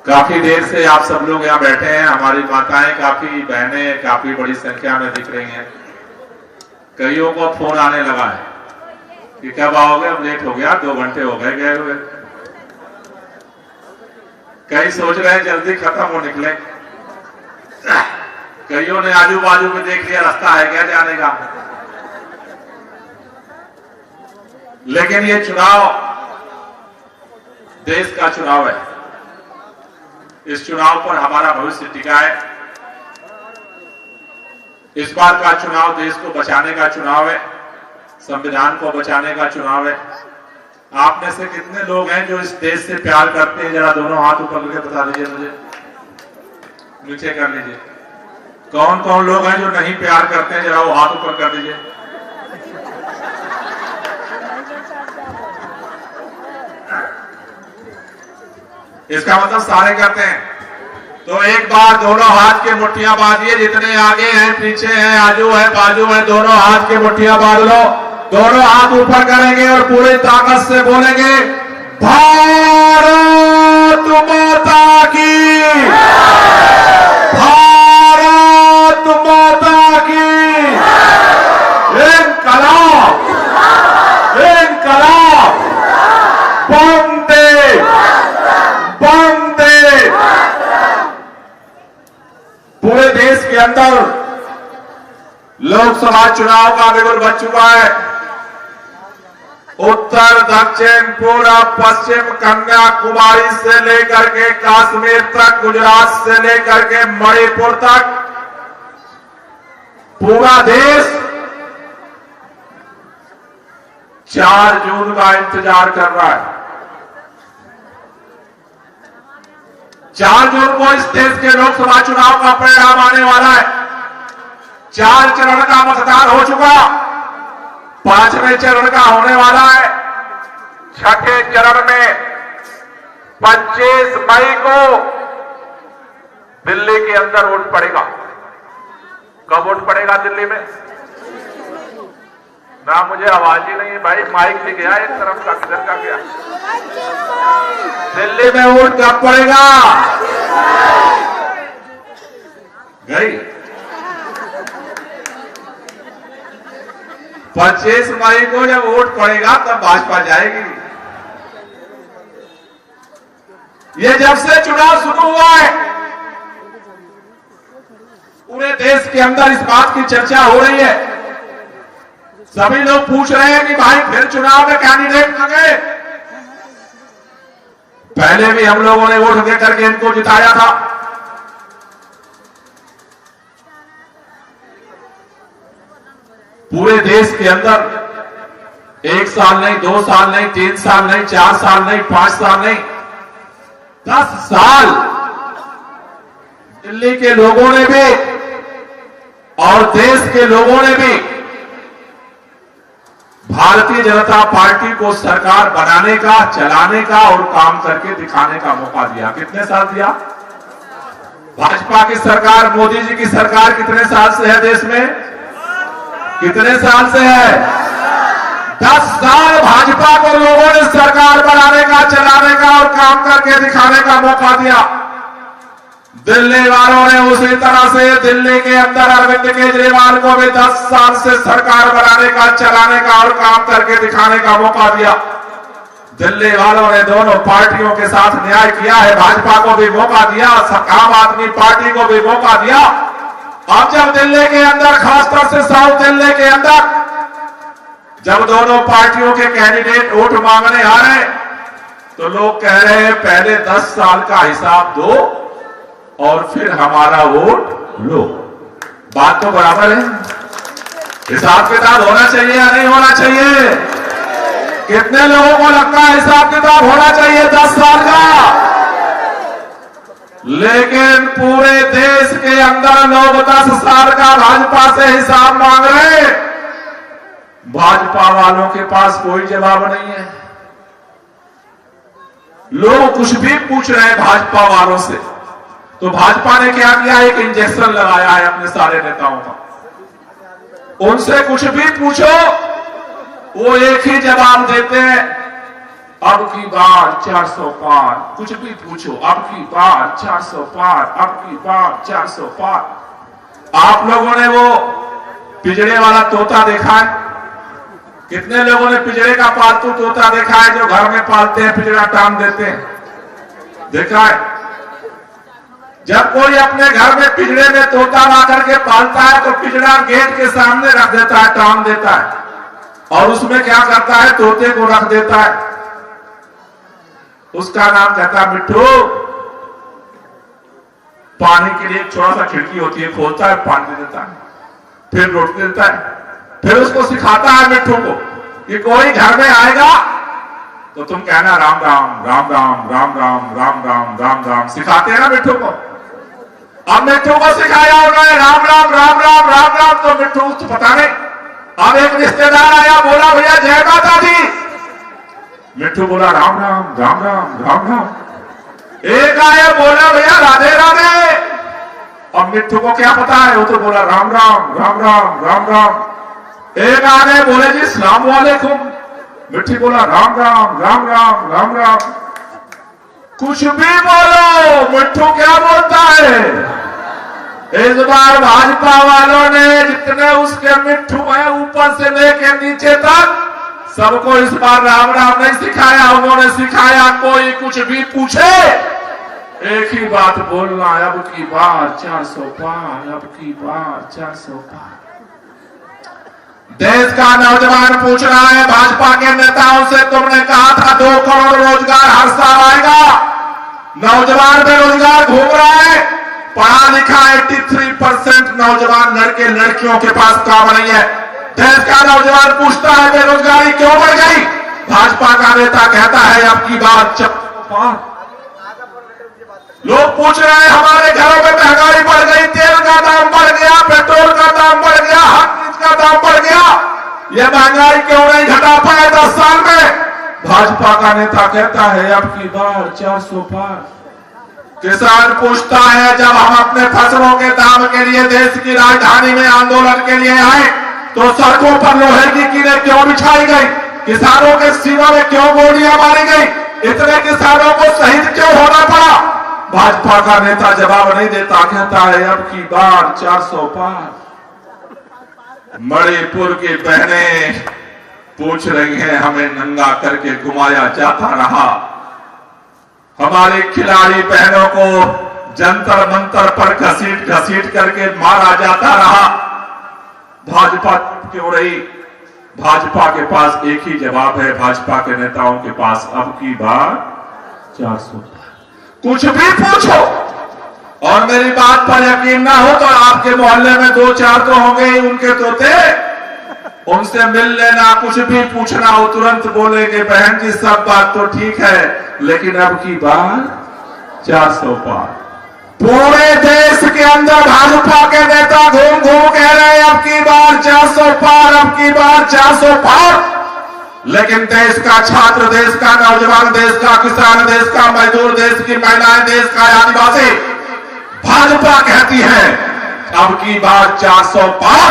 काफी देर से आप सब लोग यहाँ बैठे हैं। हमारी माताएं, काफी बहनें काफी बड़ी संख्या में दिख रही हैं। कईयों को फोन आने लगा है कि कब आओगे, अब लेट हो गया, 2 घंटे हो गए गए हुए। कई सोच रहे हैं जल्दी खत्म हो निकले। कईयों ने आजू बाजू में देख लिया रास्ता है क्या जाने का। लेकिन ये चुनाव देश का चुनाव है। इस चुनाव पर हमारा भविष्य टिका है। इस बार का चुनाव देश को बचाने का चुनाव है, संविधान को बचाने का चुनाव है। आप में से कितने लोग हैं जो इस देश से प्यार करते हैं? जरा दोनों हाथ ऊपर करके बता दीजिए मुझे, नीचे कर लीजिए। कौन कौन लोग हैं जो नहीं प्यार करते हैं? जरा वो हाथ ऊपर कर दीजिए। इसका मतलब सारे करते हैं। तो एक बार दोनों हाथ के मुट्ठियां बांधिए, जितने आगे हैं, पीछे हैं, आजू है, बाजू है, दोनों हाथ के मुट्ठियां बांध लो। दोनों हाथ ऊपर करेंगे और पूरी ताकत से बोलेंगे, भारत माता की, भारत माता की। इनकलाब, इनकलाब, वंदे, वंदे। पूरे देश के अंदर लोकसभा चुनाव का बिगुल बच चुका है। उत्तर, दक्षिण, पूर्व, पश्चिम, कन्याकुमारी से लेकर के कश्मीर तक, गुजरात से लेकर के मणिपुर तक पूरा देश 4 जून का इंतजार कर रहा है। 4 जून को इस देश के लोकसभा चुनाव का परिणाम आने वाला है। 4 चरण का मतदान हो चुका, 5वें चरण का होने वाला है। 6ठे चरण में 25 मई को दिल्ली के अंदर वोट पड़ेगा। कब वोट पड़ेगा दिल्ली में? ना मुझे आवाज ही नहीं है भाई, माइक भी गया एक तरफ का, किधर का गया? दिल्ली में वोट कब पड़ेगा? गई 25 मई को जब वोट पड़ेगा तब भाजपा जाएगी। ये जब से चुनाव शुरू हुआ है पूरे देश के अंदर इस बात की चर्चा हो रही है। सभी लोग पूछ रहे हैं कि भाई फिर चुनाव में कैंडिडेट लगे। पहले भी हम लोगों ने वोट दे करके इनको जिताया था। पूरे देश के अंदर 1 साल नहीं, 2 साल नहीं, 3 साल नहीं, 4 साल नहीं, 5 साल नहीं, 10 साल दिल्ली के लोगों ने भी और देश के लोगों ने भी भारतीय जनता पार्टी को सरकार बनाने का, चलाने का और काम करके दिखाने का मौका दिया। कितने साल दिया? भाजपा की सरकार, मोदी जी की सरकार कितने साल से है देश में? कितने साल से है? 10 साल भाजपा को लोगों ने सरकार बनाने का, चलाने का और काम करके दिखाने का मौका दिया। दिल्ली वालों ने उसी तरह से दिल्ली के अंदर अरविंद केजरीवाल को भी 10 साल से सरकार बनाने का, चलाने का और काम करके दिखाने का मौका दिया। दिल्ली वालों ने दोनों पार्टियों के साथ न्याय किया है। भाजपा को भी मौका दिया, आम आदमी पार्टी को भी मौका दिया। अब जब दिल्ली के अंदर, खासतौर से साउथ दिल्ली के अंदर, जब दोनों पार्टियों के कैंडिडेट वोट मांगने आ रहे तो लोग कह रहे हैं पहले 10 साल का हिसाब दो और फिर हमारा वोट लो। बात तो बराबर है। हिसाब किताब होना चाहिए या नहीं होना चाहिए? कितने लोगों को लगता है हिसाब किताब होना चाहिए 10 साल का? लेकिन पूरे देश के अंदर लोग 10 साल का भाजपा से हिसाब मांग रहे हैं। भाजपा वालों के पास कोई जवाब नहीं है। लोग कुछ भी पूछ रहे हैं भाजपा वालों से, तो भाजपा ने क्या किया? एक इंजेक्शन लगाया है अपने सारे नेताओं का। उनसे कुछ भी पूछो वो एक ही जवाब देते हैं, अब की बार 400 पार, कुछ भी पूछो, अब की बार 400 पार, अब की बार 400 पार। आप लोगों ने वो पिंजरे वाला तोता देखा है? कितने लोगों ने पिंजरे का पालतू तोता देखा है जो घर में पालते हैं, पिंजरा टांग देते हैं? देखा है? जब कोई अपने घर में पिंजरे में तोता ला करके पालता है तो पिंजरा गेट के सामने रख देता है, टांग देता है, और उसमें क्या करता है, तोते को रख देता है। उसका नाम कहता है मिट्ठू। पानी के लिए एक छोटा सा खिड़की होती है, खोलता है, पानी दे देता है, फिर रोटी देता है, फिर उसको सिखाता है मिट्ठू को कि कोई घर में आएगा तो तुम कहना राम राम राम राम राम राम राम राम राम राम। सिखाते हैं ना मिट्ठू को। अब मिट्ठू को सिखाया उन्होंने राम राम राम राम राम राम, तो मिट्ठू तो पता नहीं। अब एक रिश्तेदार आया, बोला भैया जय माता दी। मिट्ठू बोला राम राम राम राम राम राम। एक आया, बोला भैया राधे राधे। अब मिट्ठू को क्या पता है, वो तो बोला राम राम राम राम राम राम। एक आ गए, बोले जी सलाम वालेकुम। मिट्टी बोला राम राम राम राम राम राम। कुछ भी बोलो, मिट्ठू क्या बोलता है? इस बार भाजपा वालों ने जितने उसके मिट्ठू है ऊपर से लेके नीचे तक सबको इस बार राम राम नहीं सिखाया। उन्होंने सिखाया कोई कुछ भी पूछे एक ही बात बोलना, अब की बार 400 पार, अब की बार 400 पार। देश का नौजवान पूछ रहा है भाजपा के नेताओं से, तुमने कहा था 2 करोड़ रोजगार हर साल आएगा। नौजवान बेरोजगार घूम रहा है, पढ़ा लिखा 83% नौजवान लड़के लड़कियों के पास काम नहीं है। देश का नौजवान पूछता है बेरोजगारी क्यों बढ़ गई? भाजपा का नेता कहता है अब की बार 400 पार। लोग पूछ रहे हैं हमारे घरों में महंगाई बढ़ गई, तेल का दाम बढ़ गया, पेट्रोल का दाम बढ़ गया, हर चीज का दाम बढ़ गया, ये महंगाई क्यों नहीं घटा पाए 10 साल में? भाजपा का नेता कहता है अब की बार 400 पार। किसान पूछता है जब हम अपने फसलों के दाम के लिए देश की राजधानी में आंदोलन के लिए आए तो सड़कों पर लोहे की कीलें क्यों बिछाई गई? किसानों के सीनों में क्यों गोलियां मारी गई? इतने किसानों को शहीद क्यों होना पड़ा? भाजपा का नेता जवाब नहीं देता, कहता है अब की बार 400 पार। मणिपुर की बहनें पूछ रही हैं हमें नंगा करके घुमाया जाता रहा, हमारे खिलाड़ी बहनों को जंतर मंतर पर घसीट घसीट करके मारा जाता रहा। भाजपा क्यों रही? भाजपा के पास एक ही जवाब है, भाजपा के नेताओं के पास अब की बार 400 पार। कुछ भी पूछो, और मेरी बात पर यकीन ना हो तो आपके मोहल्ले में 2-4 तो होंगे ही उनके तोते, उनसे मिल लेना, कुछ भी पूछना हो तुरंत बोलेंगे बहन जी सब बात तो ठीक है लेकिन अब की बार 400 पार। पूरे देश के अंदर भाजपा के नेता घूम घूम कह रहे हैं अब की बार 400 पार, अब की बार 400 पार। लेकिन देश का छात्र, देश का नौजवान, देश का किसान, देश का मजदूर, देश की महिलाएं, देश का आदिवासी, भाजपा कहती है अब की बार 400 पार,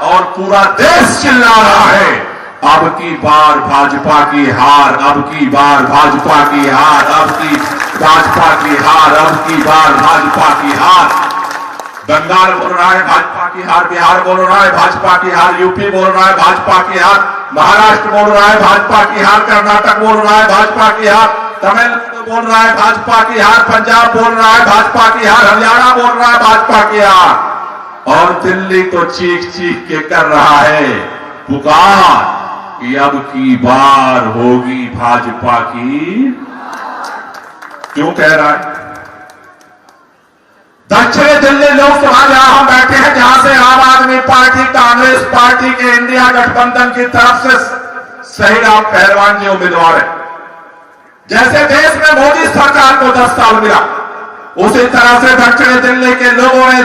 और पूरा देश चिल्ला रहा है अब की बार भाजपा की हार, अब की बार भाजपा की हार, अब की भाजपा की हार, अब की बार भाजपा की हार। बंगाल बोल रहा है भाजपा की हार, बिहार बोल रहा है भाजपा की हार, यूपी बोल रहा है भाजपा की हार, महाराष्ट्र बोल रहा है भाजपा की हार, कर्नाटक बोल रहा है भाजपा की हार, तमिलनाडु बोल रहा है भाजपा की हार, पंजाब बोल रहा है भाजपा की हार, हरियाणा बोल रहा है भाजपा की हार, और दिल्ली तो चीख चीख के कर रहा है पुकार कि अब की बार होगी भाजपा की। क्यों कह रहा है? दक्षिणी दिल्ली लोकसभा जहां हम बैठे हैं, जहां से आम आदमी पार्टी, कांग्रेस पार्टी के इंडिया गठबंधन की तरफ से सही राम पहलवान जी उम्मीदवार है। जैसे देश में मोदी सरकार को 10 साल मिला, उसी तरह से दक्षिणी दिल्ली के लोगों ने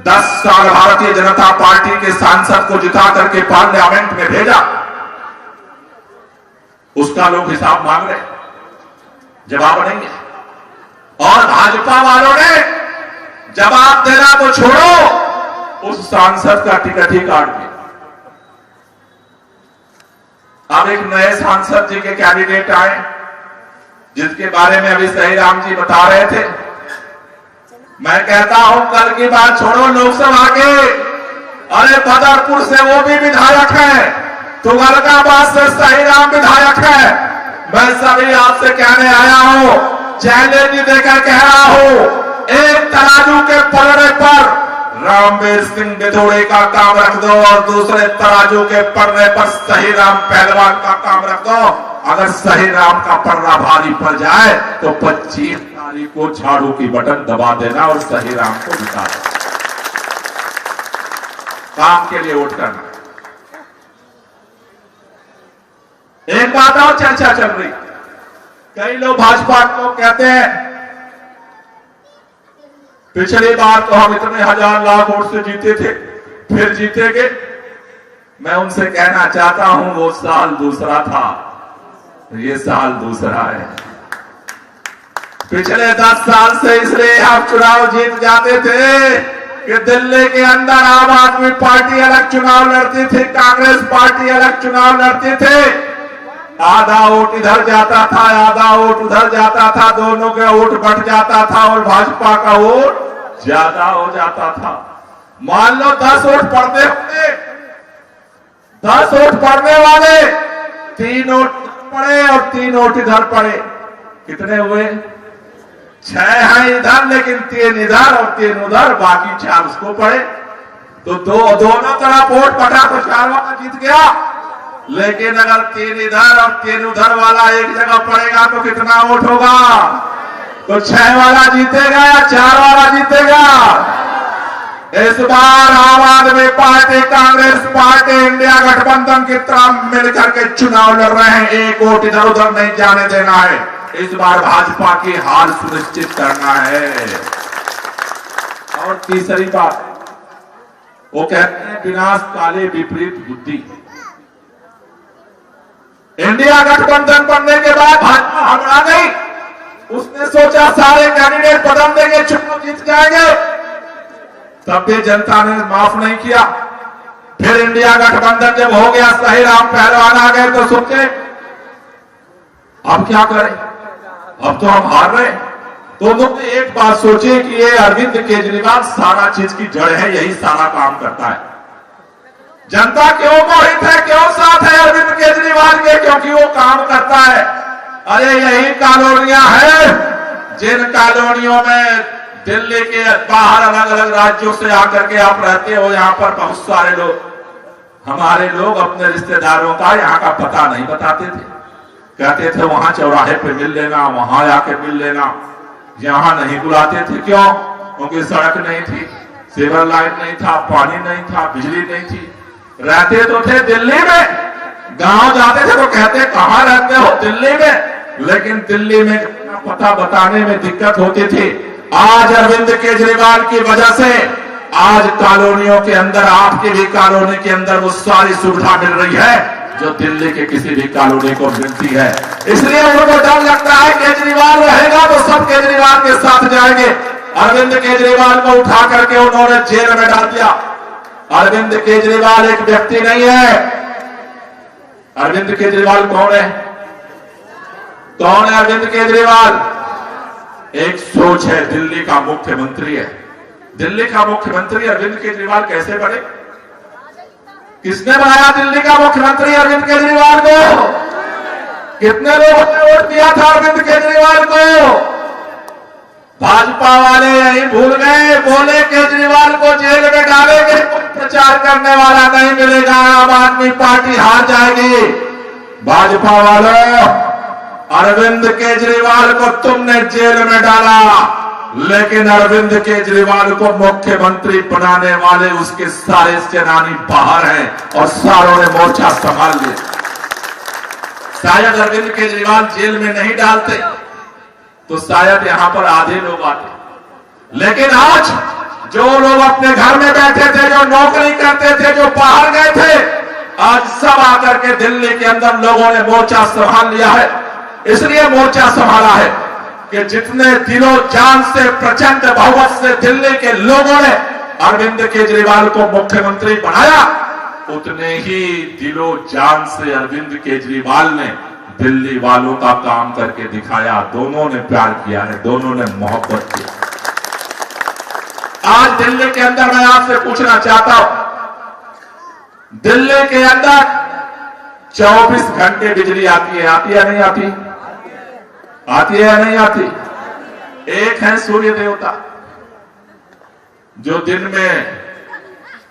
10 साल भारतीय जनता पार्टी के सांसद को जिता करके पार्लियामेंट में भेजा। उसका लोग हिसाब मांग रहे, जवाब नहीं है। और भाजपा वालों ने जवाब देना तो छोड़ो, उस सांसद का टिकट ही काट दिया। अब एक नए सांसद जी के कैंडिडेट आए, जिसके बारे में अभी सही राम जी बता रहे थे। मैं कहता हूं कल की बात छोड़ो, लोकसभा के अरे बदरपुर से वो भी विधायक है, तुगलकाबाद से सही राम विधायक है। मैं सभी आपसे कहने आया हूं, चैलेंज देकर कह रहा हूं, एक तराजू के पलड़े पर रामवीर सिंह बिधोड़े का काम रख दो और दूसरे तराजू के पलड़े पर सही राम पहलवान का काम रख दो। अगर सही राम का पलड़ा भारी पड़ जाए तो 25 तारीख को झाड़ू की बटन दबा देना और सही राम को जिता देना। काम के लिए वोट करना। एक बात और चर्चा चल रही, कई लोग भाजपा को कहते हैं पिछली बार तो हम इतने हजार लाख वोट से जीते थे, फिर जीतेंगे। मैं उनसे कहना चाहता हूं वो साल दूसरा था, ये साल दूसरा है। पिछले 10 साल से इसलिए आप चुनाव जीत जाते थे कि दिल्ली के अंदर आम आदमी पार्टी अलग चुनाव लड़ती थी, कांग्रेस पार्टी अलग चुनाव लड़ती थे। आधा वोट इधर जाता था, आधा वोट उधर जाता था, दोनों का वोट बढ़ जाता था और भाजपा का वोट ज्यादा हो जाता था। मान लो 10 वोट पड़ते होंगे, 10 वोट पड़ने वाले 3 वोट पड़े और 3 वोट इधर पड़े, कितने हुए? 6 हैं इधर, लेकिन 3 इधर और 3 उधर, बाकी 4 उसको पड़े। तो दोनों तरफ वोट पटा तो 4 वाला जीत गया। लेकिन अगर 3 इधर और 3 उधर वाला एक जगह पड़ेगा तो कितना वोट होगा? तो 6 वाला जीतेगा या 4 वाला जीतेगा? इस बार आम आदमी पार्टी, कांग्रेस पार्टी, इंडिया गठबंधन की तरह मिलकर के चुनाव लड़ रहे हैं। एक वोट इधर उधर नहीं जाने देना है। इस बार भाजपा की हार सुनिश्चित करना है। और तीसरी बात, वो कहते हैं विनाश काले विपरीत बुद्धि। इंडिया गठबंधन बनने के बाद भाजपा हरा गई, उसने सोचा सारे कैंडिडेट बदल देंगे, चुनाव जीत जाएंगे, तब भी जनता ने माफ नहीं किया। फिर इंडिया गठबंधन जब हो गया, सही राम पहलवान आ गए, तो सोचे अब क्या करें, अब तो हम हार रहे। तो उन्होंने एक बात सोची कि ये अरविंद केजरीवाल सारा चीज की जड़ है, यही सारा काम करता है। जनता क्यों मोहित है, क्यों साथ है अरविंद केजरीवाल के? क्योंकि वो काम करता है। अरे यही कॉलोनियां हैं जिन कॉलोनियों में दिल्ली के बाहर अलग अलग राज्यों से आकर के आप रहते हो। यहाँ पर बहुत सारे लोग, हमारे लोग अपने रिश्तेदारों का यहाँ का पता नहीं बताते थे, कहते थे वहां चौराहे पे मिल लेना, वहां आके मिल लेना। यहाँ नहीं बुलाते थे, क्यों? क्योंकि सड़क नहीं थी, सेवर लाइन नहीं था, पानी नहीं था, बिजली नहीं थी। रहते तो थे दिल्ली में, गांव जाते थे तो कहते कहां रहते हो? दिल्ली में। लेकिन दिल्ली में पता बताने में दिक्कत होती थी। आज अरविंद केजरीवाल की वजह से आज कॉलोनियों के अंदर, आपकी भी कॉलोनी के अंदर वो सारी सुविधा मिल रही है जो दिल्ली के किसी भी कॉलोनी को मिलती है। इसलिए उनको डर लगता है केजरीवाल रहेगा तो सब केजरीवाल के साथ जाएंगे। अरविंद केजरीवाल को उठा करके उन्होंने जेल में डाल दिया। अरविंद केजरीवाल एक व्यक्ति नहीं है। अरविंद केजरीवाल कौन है? कौन है अरविंद केजरीवाल? एक सोच है, दिल्ली का मुख्यमंत्री है। दिल्ली का मुख्यमंत्री अरविंद केजरीवाल कैसे बने? किसने बनाया दिल्ली का मुख्यमंत्री अरविंद केजरीवाल को? कितने लोगों ने वोट दिया था अरविंद केजरीवाल को? भाजपा वाले यही भूल गए, बोले केजरीवाल को जेल में डालेंगे, प्रचार करने वाला नहीं मिलेगा, आम आदमी पार्टी हार जाएगी। भाजपा वालों, अरविंद केजरीवाल को तुमने जेल में डाला, लेकिन अरविंद केजरीवाल को मुख्यमंत्री बनाने वाले उसके सारे सेनानी बाहर हैं और सारों ने मोर्चा संभाल लिया। शायद अरविंद केजरीवाल जेल में नहीं डालते तो शायद यहां पर आधे लोग आते, लेकिन आज जो लोग अपने घर में बैठे थे, जो नौकरी करते थे, जो बाहर गए थे, आज सब आकर के दिल्ली के अंदर लोगों ने मोर्चा संभाल लिया है। इसलिए मोर्चा संभाला है कि जितने दिलों जान से, प्रचंड बहुमत से दिल्ली के लोगों ने अरविंद केजरीवाल को मुख्यमंत्री बनाया, उतने ही दिलो जान से अरविंद केजरीवाल ने दिल्ली वालों का काम करके दिखाया। दोनों ने प्यार किया है, दोनों ने मोहब्बत की। आज दिल्ली के अंदर मैं आपसे पूछना चाहता हूं, दिल्ली के अंदर 24 घंटे बिजली आती है या नहीं आती? आती है या नहीं आती? एक है सूर्य देवता, जो दिन में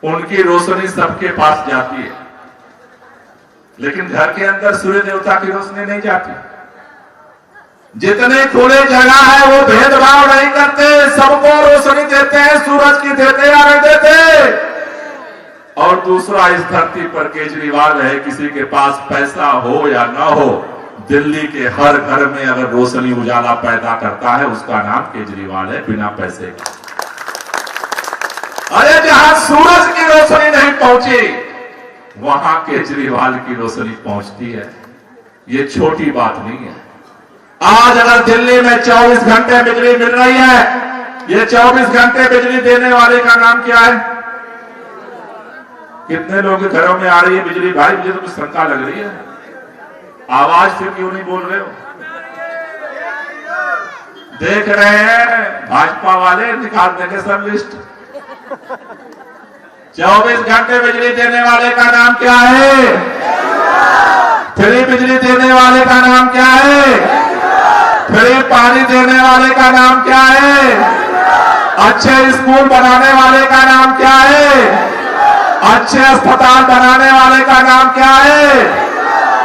उनकी रोशनी सबके पास जाती है, लेकिन घर के अंदर सूर्य देवता की रोशनी नहीं जाती। जितने खुले जगह है वो भेदभाव नहीं करते, सबको रोशनी देते हैं, सूरज की देते या नहीं देते। और दूसरा, इस धरती पर केजरीवाल है, किसी के पास पैसा हो या ना हो, दिल्ली के हर घर में अगर रोशनी उजाला पैदा करता है, उसका नाम केजरीवाल है, बिना पैसे का। अरे जहां सूरज की रोशनी नहीं पहुंची, वहां केजरीवाल की रोशनी पहुंचती है। ये छोटी बात नहीं है। आज अगर दिल्ली में 24 घंटे बिजली मिल रही है, ये 24 घंटे बिजली देने वाले का नाम क्या है? कितने लोगों के घरों में आ रही है बिजली? भाई मुझे तो कुछ शंका लग रही है, आवाज फिर क्यों नहीं बोल रहे हो? देख रहे हैं भाजपा वाले, निकाल देंगे सब लिस्ट। 24 घंटे बिजली देने वाले का नाम क्या है? फ्री बिजली देने वाले का नाम क्या है? फ्री पानी देने वाले का नाम क्या है? अच्छे स्कूल बनाने वाले का नाम क्या है? अच्छे अस्पताल बनाने वाले का नाम क्या है?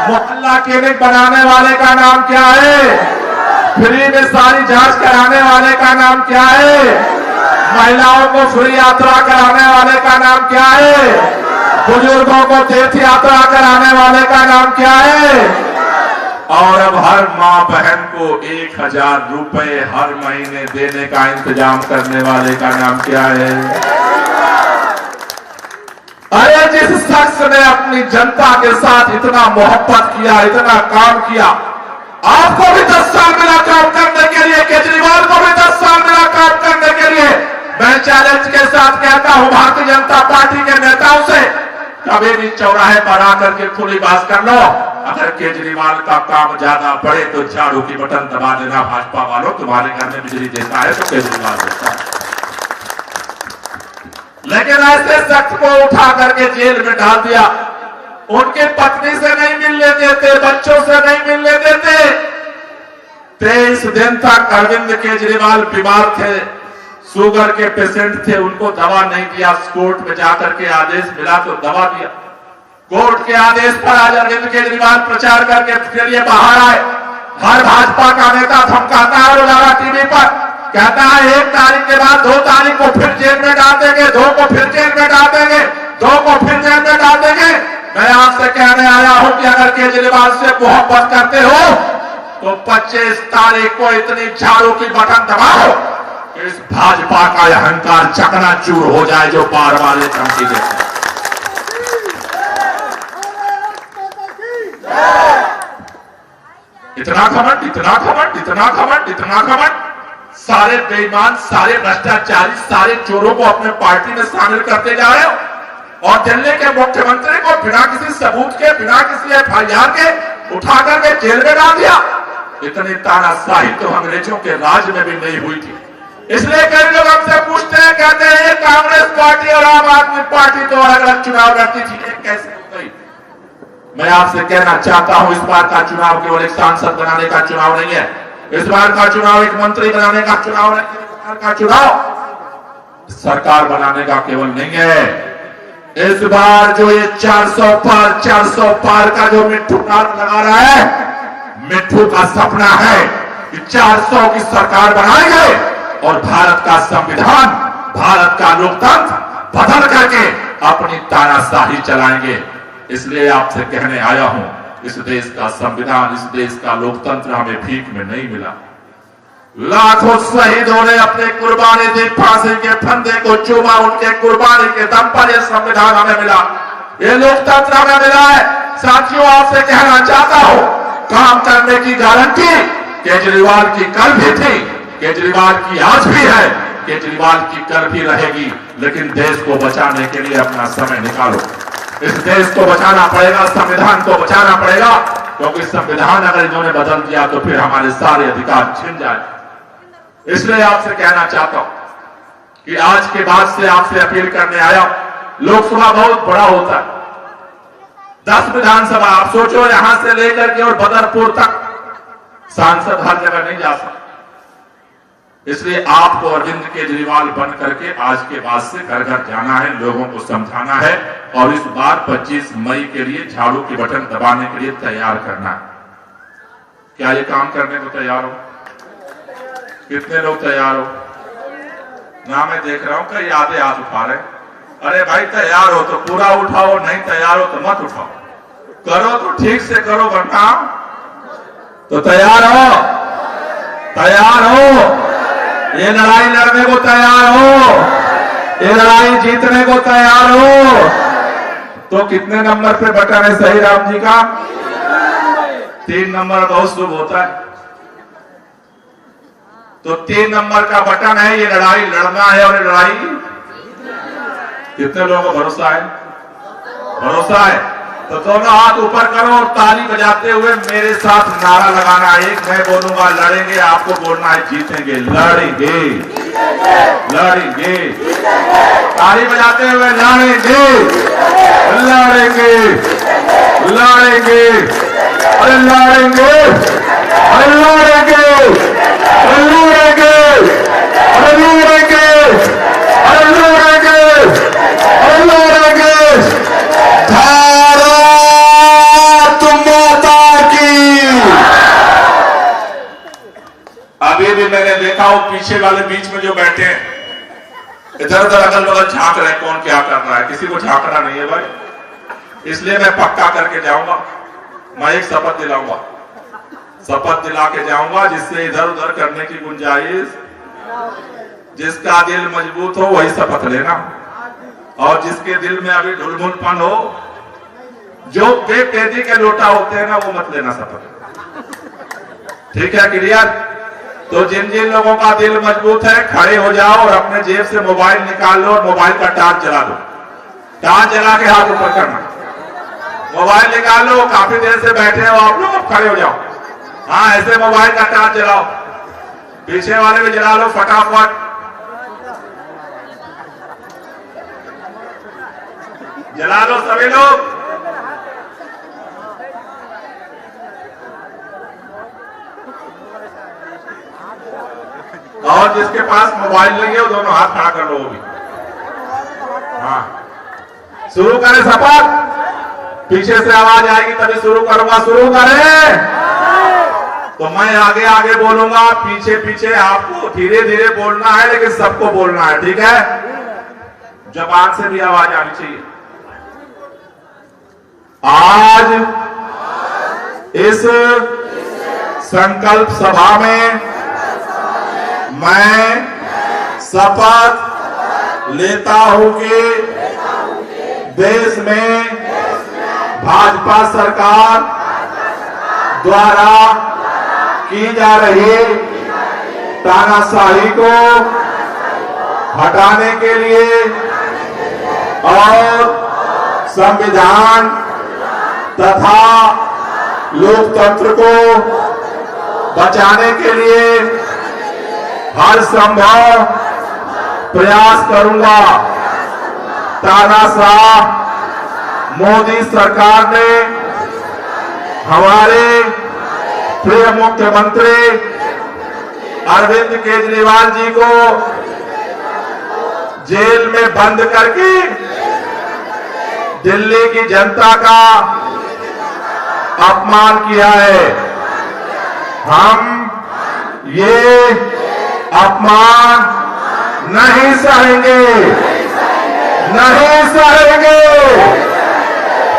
मोहल्ला क्लिनिक बनाने वाले का नाम क्या है? फ्री में सारी जांच कराने वाले का नाम क्या है? महिलाओं को फ्री यात्रा कराने वाले का नाम क्या है? बुजुर्गों को तीर्थ यात्रा कराने वाले का नाम क्या है? और अब हर मां बहन को 1000 रुपए हर महीने देने का इंतजाम करने वाले का नाम क्या है? अरे जिस शख्स ने अपनी जनता के साथ इतना मोहब्बत किया, इतना काम किया, आपको भी 10 साल मिला काम करने के लिए, केजरीवाल को भी 10 साल मिला काम करने के लिए। मैं चैलेंज के साथ कहता हूं भारतीय जनता पार्टी के नेताओं से, कभी भी चौराहे पर आकर के खुली बात कर लो। अगर केजरीवाल का काम ज्यादा बढ़े तो झाड़ू की बटन दबा देना। भाजपा वालों, तुम्हारे घर में बिजली देता है तो केजरीवाल देता है। लेकिन ऐसे शख्स को उठा करके जेल में डाल दिया। उनकी पत्नी से नहीं मिलने देते, बच्चों से नहीं मिलने देते। 23 दिन तक अरविंद केजरीवाल बीमार थे, शुगर के पेशेंट थे, उनको दवा नहीं दिया। कोर्ट में जाकर के आदेश मिला तो दवा दिया। कोर्ट के आदेश पर आज अरविंद केजरीवाल प्रचार करके फिर ये बाहर आए। हर भाजपा का नेता धमकाता है रोजाना टीवी पर, कहता है 1 तारीख के बाद 2 तारीख को फिर जेल में डाल देंगे, 2 को फिर जेल में डाल देंगे, 2 को फिर जेल में डाल देंगे। मैं आपसे कहने आया हूं कि अगर केजरीवाल से मोहब्बत करते हो तो 25 तारीख को इतनी झाड़ू की बटन दबाओ, इस भाजपा का अहंकार चकनाचूर हो जाए जो बार बार ये धमकी देते हैं। इतना घमंड, इतना घमंड, इतना घमंड, इतना घमंड। सारे बेईमान, सारे भ्रष्टाचारी, सारे चोरों को अपने पार्टी में शामिल करते जा रहे हो और दिल्ली के मुख्यमंत्री को बिना किसी सबूत के, बिना किसी FIR के उठा करके जेल में डाल दिया। इतनी तानाशाही तो अंग्रेजों के राज में भी नहीं हुई थी। इसलिए कई लोग हमसे पूछते हैं, कहते हैं ये कांग्रेस पार्टी और आम आदमी पार्टी तो अलग अलग चुनाव लड़ती थी, ये कैसे हो गई? मैं आपसे कहना चाहता हूं, इस बार का चुनाव केवल एक सांसद बनाने का चुनाव नहीं है। इस बार का चुनाव एक मंत्री बनाने का चुनाव नहीं है। इस बार का चुनाव सरकार बनाने का केवल नहीं है। इस बार जो ये 400 पार का जो मिट्ठू नारा लगा रहा है, मिट्ठू का सपना है कि 400 की सरकार बनाएंगे और भारत का संविधान, भारत का लोकतंत्र बदल करके अपनी तानाशाही चलाएंगे। इसलिए आपसे कहने आया हूं, इस देश का संविधान, इस देश का लोकतंत्र हमें भीख में नहीं मिला। लाखों शहीदों ने अपने कुर्बानी दी, फांसी के फंदे को चूमा, उनके कुर्बानी के दम पर यह संविधान हमें मिला, ये लोकतंत्र हमें मिला है। साथियों, आपसे कहना चाहता हूं, काम करने की गारंटी केजरीवाल की कल भी थी, केजरीवाल की आज भी है, केजरीवाल की कल भी रहेगी। लेकिन देश को बचाने के लिए अपना समय निकालो। इस देश को बचाना पड़ेगा, संविधान को बचाना पड़ेगा, क्योंकि संविधान अगर इन्होंने बदल दिया तो फिर हमारे सारे अधिकार छिन जाए। इसलिए आपसे कहना चाहता हूं कि आज के बाद से आपसे अपील करने आया, लोकसभा बहुत बड़ा होता है, 10 विधानसभा, आप सोचो यहां से लेकर के और बदरपुर तक सांसद हर जगह नहीं जा सकते। इसलिए आपको अरविंद केजरीवाल बन करके आज के बाद से घर घर जाना है, लोगों को समझाना है और इस बार 25 मई के लिए झाड़ू की बटन दबाने के लिए तैयार करना है। क्या ये काम करने को तैयार हो? कितने लोग तैयार हो? ना मैं देख रहा हूं कई आधे हाथ उठा रहे। अरे भाई तैयार हो तो पूरा उठाओ, नहीं तैयार हो तो मत उठाओ। करो तो ठीक से करो, वरना तो तैयार हो, तैयार हो, ये लड़ाई लड़ने को तैयार हो, ये लड़ाई जीतने को तैयार हो। तो कितने नंबर पे बटन है सही राम जी का? 3 नंबर बहुत शुभ होता है, तो 3 नंबर का बटन है, ये लड़ाई लड़ना है और ये लड़ाई कितने लोगों को भरोसा है? भरोसा है तो दोनों हाथ ऊपर करो और ताली बजाते हुए मेरे साथ नारा लगाना है। एक मैं बोलूंगा लड़ेंगे, आपको बोलना है जीतेंगे। लड़ेंगे, लड़ेंगे, ताली बजाते हुए लड़ेंगे, लड़ेंगे, लड़ेंगे, अरे लड़ेंगे, अरे लड़ेंगे, अरे लड़ेंगे, अरे लड़ेंगे, अरे लड़ेंगे, अरे लड़ेंगे। अभी भी मैंने देखा वो पीछे वाले बीच में जो बैठे हैं, इधर उधर अगल बगल झांक रहे, कौन क्या कर रहा है, किसी को झांकना नहीं है भाई। इसलिए मैं पक्का करके जाऊंगा, मैं एक शपथ दिलाऊंगा, शपथ दिला के जाऊंगा जिससे इधर उधर करने की गुंजाइश, जिसका दिल मजबूत हो वही शपथ लेना, और जिसके दिल में अभी ढुलमुलपन हो, जो बेकैदी के लोटा होते हैं ना, वो मत लेना शपथ। ठीक है, क्लियर? तो जिन जिन लोगों का दिल मजबूत है खड़े हो जाओ और अपने जेब से मोबाइल निकाल लो और मोबाइल का टार्च जला दो। टार्च जला के हाथ ऊपर करना, मोबाइल निकाल लो। काफी देर से बैठे हो आप लोग, अब खड़े हो जाओ। हाँ, ऐसे मोबाइल का टार्च जलाओ, पीछे वाले भी जला लो फटाफट। जला लो सभी लोग। और जिसके पास मोबाइल नहीं है वो दोनों हाथ खड़ा कर लो वो भी। हाँ, शुरू करें शपथ। पीछे से आवाज आएगी तभी शुरू करूंगा। शुरू करें तो मैं आगे आगे बोलूंगा, पीछे पीछे आपको धीरे धीरे बोलना है, लेकिन सबको बोलना है, ठीक है? जबान से भी आवाज आनी चाहिए। आज इस संकल्प सभा में मैं शपथ लेता हूं कि देश में भाजपा सरकार द्वारा की जा रही तानाशाही को हटाने के लिए और संविधान तथा लोकतंत्र को बचाने के लिए हर संभव प्रयास करूंगा। तानाशाह मोदी सरकार ने हमारे प्रिय मुख्यमंत्री अरविंद केजरीवाल जी को जेल में बंद करके दिल्ली की जनता का अपमान किया है। हम ये अपमान नहीं सहेंगे, नहीं सहेंगे।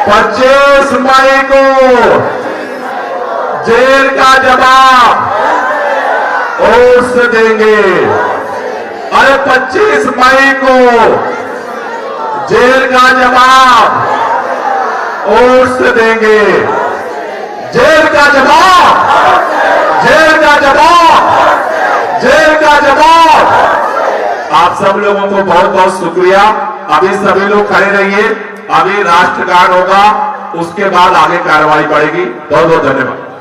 25 मई को जेल का जवाब और से देंगे। अरे 25 मई को जेल का जवाब और से देंगे। जेल का जवाब, जेल का जवाब, जेल का जवाब। आप सब लोगों को बहुत बहुत शुक्रिया। अभी सभी लोग खड़े रहिए। अभी राष्ट्रगान होगा, उसके बाद आगे कार्रवाई बढ़ेगी। बहुत बहुत धन्यवाद।